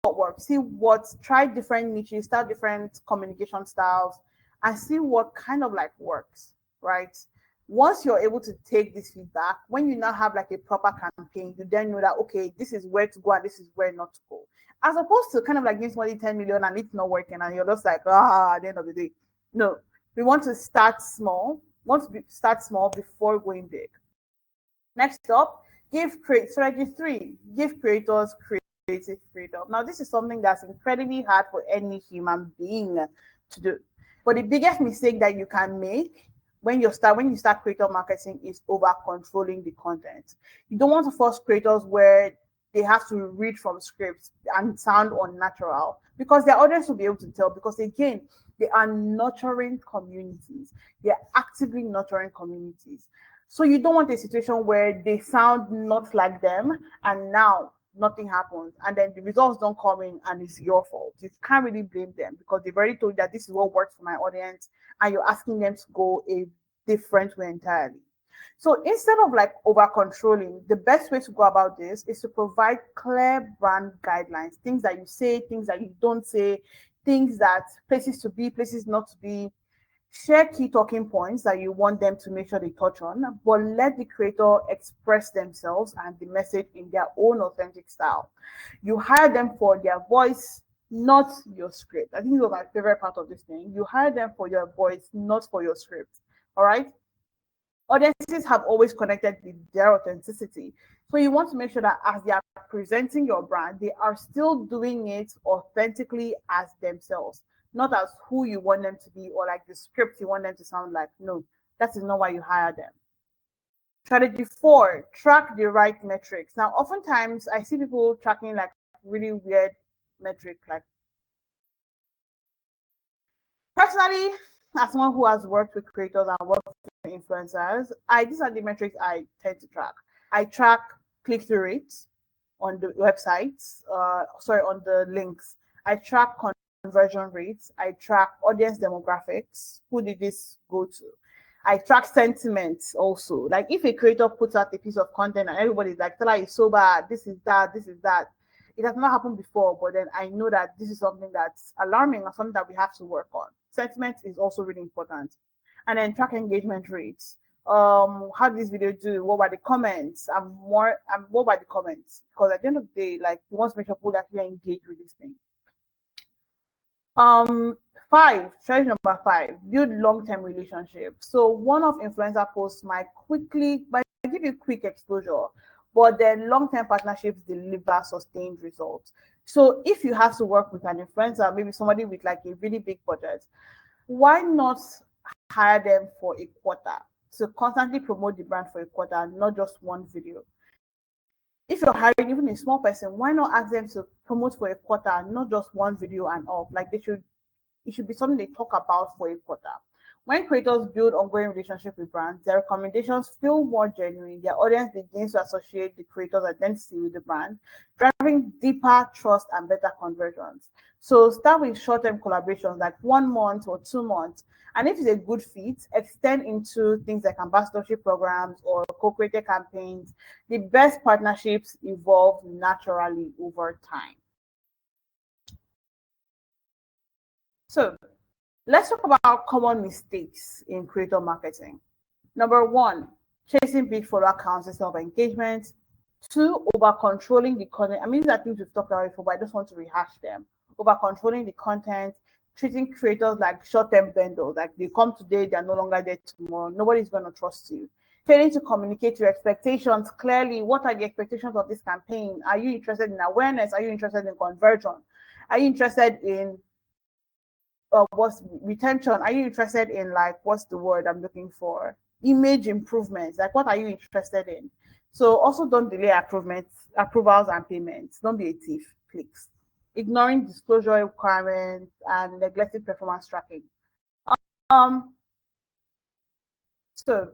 Speaker 1: works. See what, try different niches, start different communication styles, and see what kind of like works, right? Once you're able to take this feedback, when you now have like a proper campaign, you then know that okay, this is where to go and this is where not to go. As opposed to kind of like giving somebody 10 million and it's not working and you're just like, at the end of the day. No, we want to start small. Start small before going big. Next up, strategy 3, give creators creative freedom. Now, this is something that's incredibly hard for any human being to do. But the biggest mistake that you can make when you start creator marketing is over controlling the content. You don't want to force creators where they have to read from scripts and sound unnatural, because their audience will be able to tell, because again, they are nurturing communities. They are actively nurturing communities. So you don't want a situation where they sound not like them and now nothing happens and then the results don't come in and it's your fault. You can't really blame them because they've already told you that this is what works for my audience and you're asking them to go a different way entirely. So instead of like over controlling, the best way to go about this is to provide clear brand guidelines, things that you say, things that you don't say, things that places to be, places not to be. Share key talking points that you want them to make sure they touch on, but let the creator express themselves and the message in their own authentic style. You hire them for their voice, not your script. I think this was my favorite part of this thing. You hire them for your voice, not for your script. All right. Audiences have always connected with their authenticity. So you want to make sure that as they are presenting your brand, they are still doing it authentically as themselves, not as who you want them to be or like the script you want them to sound like. No, that is not why you hire them. Strategy 4, track the right metrics. Now, oftentimes I see people tracking like really weird metric. Like personally, as someone who has worked with creators and worked with influencers, these are the metrics I tend to track. I track click-through rates on the websites, on the links. I track conversion rates. I track audience demographics. Who did this go to? I track sentiments also. Like if a creator puts out a piece of content and everybody's like, Tala is so bad, this is that, this is that. It has not happened before, but then I know that this is something that's alarming or something that we have to work on. Sentiment is also really important. And then track engagement rates. How did this video do? What were the comments? What were the comments? Because at the end of the day, like we want to make sure people actually engage with this thing. Strategy number 5, build long-term relationships. So one of influencer posts might give you quick exposure, but then long-term partnerships deliver sustained results. So if you have to work with an influencer, maybe somebody with like a really big budget, why not hire them for a quarter to constantly promote the brand for a quarter, not just one video? If you're hiring even a small person, why not ask them to promote for a quarter, not just one video and off? Like it should be something they talk about for a quarter. When creators build ongoing relationships with brands, their recommendations feel more genuine. Their audience begins to associate the creator's identity with the brand, driving deeper trust and better conversions. So start with short-term collaborations like 1 month or 2 months. And if it's a good fit, extend into things like ambassadorship programs or co-created campaigns. The best partnerships evolve naturally over time. So let's talk about common mistakes in creator marketing. Number 1, chasing big follower counts instead of engagement. 2, over controlling the content. I mean, these are things we've talked about before, but I just want to rehash them. Over controlling the content, treating creators like short-term vendors. Like they come today, they're no longer there tomorrow. Nobody's going to trust you. Failing to communicate your expectations clearly. What are the expectations of this campaign? Are you interested in awareness? Are you interested in conversion? Are you interested in what's retention? Are you interested in like what's the word I'm looking for? Image improvements. Like what are you interested in? So also don't delay approvals and payments. Don't be a thief, please. Ignoring disclosure requirements and neglecting performance tracking. So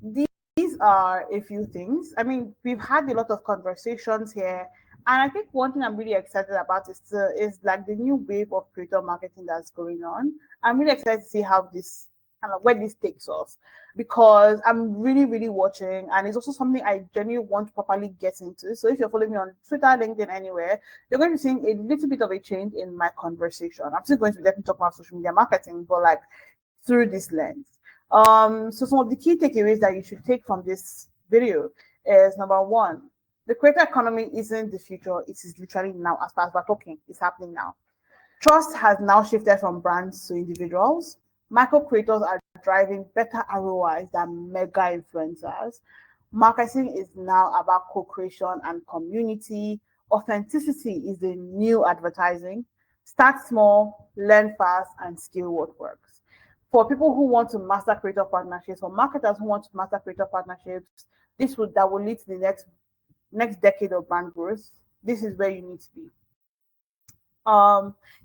Speaker 1: these are a few things. I mean, we've had a lot of conversations here, and I think one thing I'm really excited about is like the new wave of creator marketing that's going on. I'm really excited to see how this kind of where this takes us, because I'm really, really watching, and it's also something I genuinely want to properly get into. So if you're following me on Twitter, LinkedIn, anywhere, you're going to be seeing a little bit of a change in my conversation. I'm still going to be definitely talk about social media marketing, but like through this lens. So some of the key takeaways that you should take from this video is number one, the creator economy isn't the future, it is literally now. As far as we're talking, it's happening now. Trust has now shifted from brands to individuals. Micro creators are driving better ROIs than mega influencers. Marketing is now about co-creation and community. Authenticity is the new advertising. Start small, learn fast, and scale what works. For people who want to master creator partnerships, for marketers who want to master creator partnerships, that will lead to the next decade of brand growth. This is where you need to be.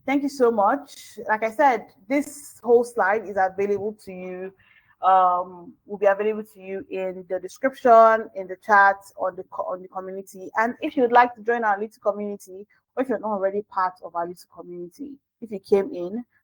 Speaker 1: Thank you so much. Like I said, this whole slide is available to you. Will be available to you in the description, in the chat, on the community. And if you'd like to join our little community, or if you're not already part of our little community, if you came in,